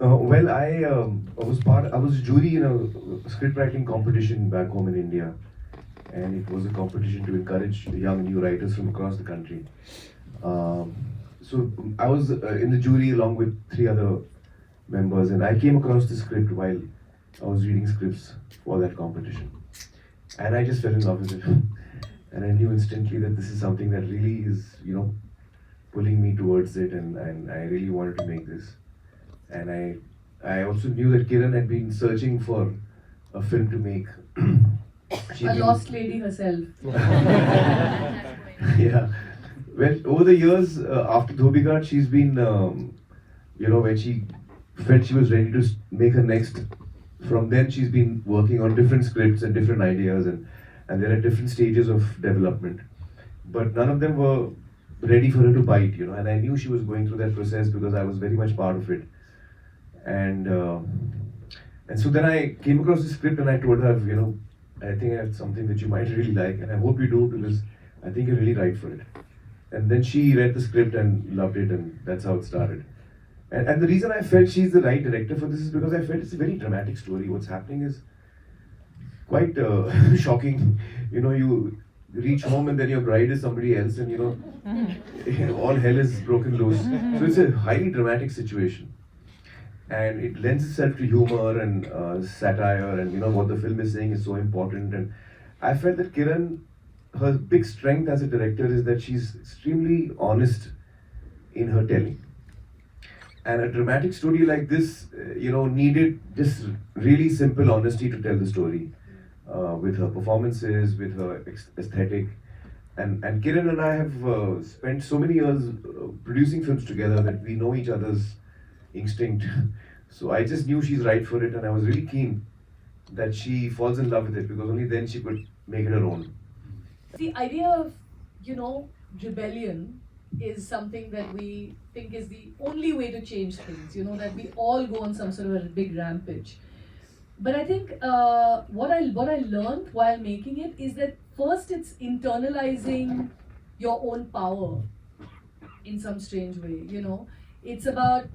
I was a jury in a script writing competition back home in India, and it was a competition to encourage young new writers from across the country. Um, so I was in the jury along with three other members, and I came across the script while I was reading scripts for that competition, and I just fell in love with it, and I knew instantly that this is something that really is, pulling me towards it, and I really wanted to make this. And I also knew that Kiran had been searching for a film to make. A lost lady herself. Yeah. Well, over the years, after Dhobighat, she's been, when she felt she was ready to make her next. From then, she's been working on different scripts and different ideas, and there are different stages of development. But none of them were ready for her to bite, and I knew she was going through that process because I was very much part of it. And so then I came across the script and I told her, I think I have something that you might really like, and I hope you do because I think you're really right for it. And then she read the script and loved it, and that's how it started. And the reason I felt she's the right director for this is because I felt it's a very dramatic story. What's happening is quite shocking. You reach home and then your bride is somebody else, and all hell is broken loose. So it's a highly dramatic situation. And it lends itself to humor and satire, and what the film is saying is so important. And I felt that Kiran, her big strength as a director is that she's extremely honest in her telling. And a dramatic story like this, needed just really simple honesty to tell the story, with her performances, with her aesthetic. And Kiran and I have spent so many years producing films together that we know each other's instinct. So I just knew she's right for it, and I was really keen that she falls in love with it because only then she could make it her own. The idea of, rebellion is something that we think is the only way to change things, that we all go on some sort of a big rampage. But I think what I learned while making it is that first it's internalizing your own power in some strange way, It's about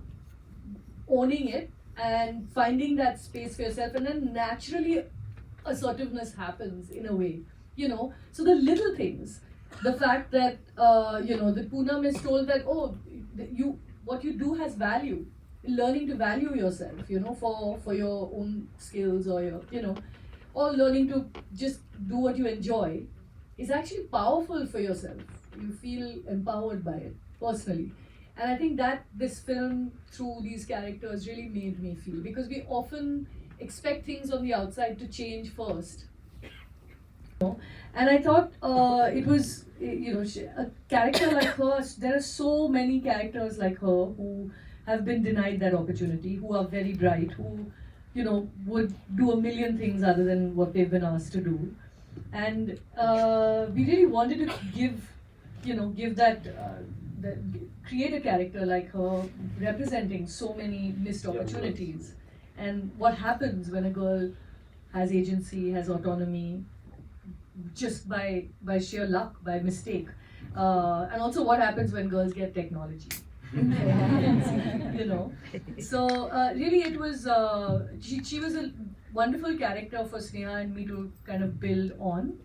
owning it and finding that space for yourself, and then naturally assertiveness happens in a way, So the little things, the fact that the Poonam is told that what you do has value, learning to value yourself, for your own skills or or learning to just do what you enjoy is actually powerful for yourself. You feel empowered by it personally. And I think that this film, through these characters, really made me feel, because we often expect things on the outside to change first. And I thought it was, a character like her, there are so many characters like her who have been denied that opportunity, who are very bright, who, would do a million things other than what they've been asked to do. And we really wanted to give that, create a character like her representing so many missed opportunities, and what happens when a girl has agency, has autonomy, just by sheer luck, by mistake, and also what happens when girls get technology in their hands, So really, it was she was a wonderful character for Sneha and me to kind of build on.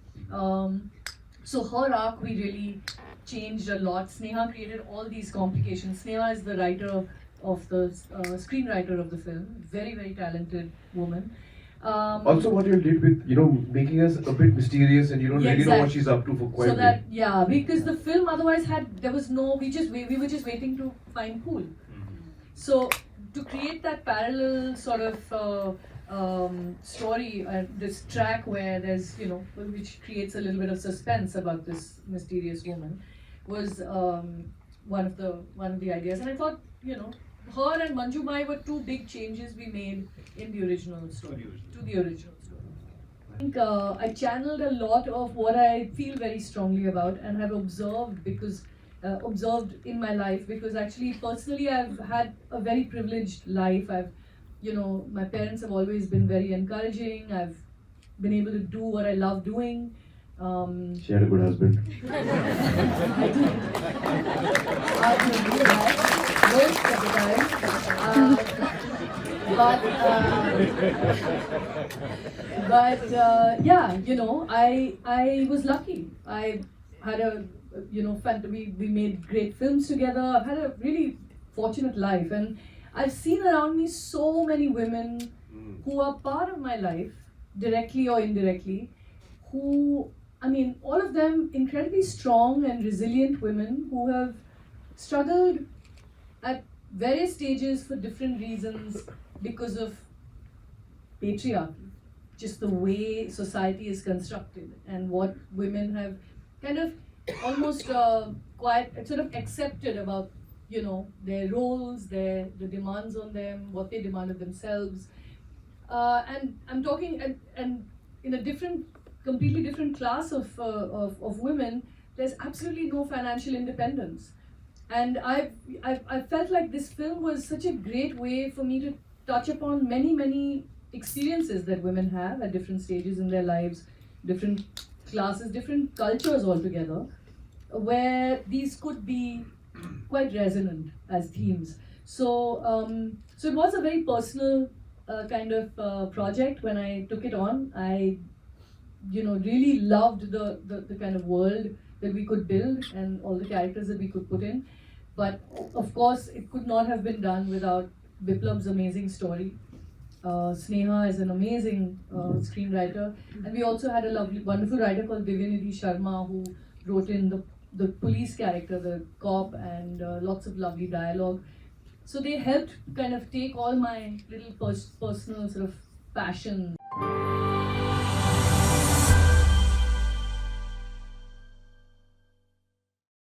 So her arc, we really changed a lot. Sneha created all these complications. Sneha is the writer of the screenwriter of the film, very, very talented woman. Also, what you did with, making us a bit mysterious, and you don't really know what she's up to for quite a bit. Because the film otherwise we were just waiting to find Pool. So to create that parallel sort of story, this track where there's, which creates a little bit of suspense about this mysterious woman, was one of the ideas. And I thought, her and Manju Mai were two big changes we made in the original story. I think I channeled a lot of what I feel very strongly about and have observed in my life, because actually personally I've had a very privileged life. My parents have always been very encouraging. I've been able to do what I love doing. She had a good husband. I did. Most of the time. but yeah, you know, I was lucky. I had a we made great films together. I've had a really fortunate life, and I've seen around me so many women who are part of my life, directly or indirectly, who, I mean, all of them incredibly strong and resilient women who have struggled at various stages for different reasons because of patriarchy, just the way society is constructed and what women have kind of almost quite sort of accepted about, you know, their roles, the demands on them, what they demand of themselves. And I'm talking and in a different, completely different class of women, there's absolutely no financial independence. And I felt like this film was such a great way for me to touch upon many experiences that women have at different stages in their lives, different classes, different cultures altogether, where these could be quite resonant as themes. So it was a very personal kind of project when I took it on. I, you know, really loved the kind of world that we could build and all the characters that we could put in. But of course, it could not have been done without Biplab's amazing story. Sneha is an amazing screenwriter, and we also had a lovely, wonderful writer called Divyanidhi Sharma who wrote in the police character, the cop, and lots of lovely dialogue. So they helped kind of take all my little personal sort of passions.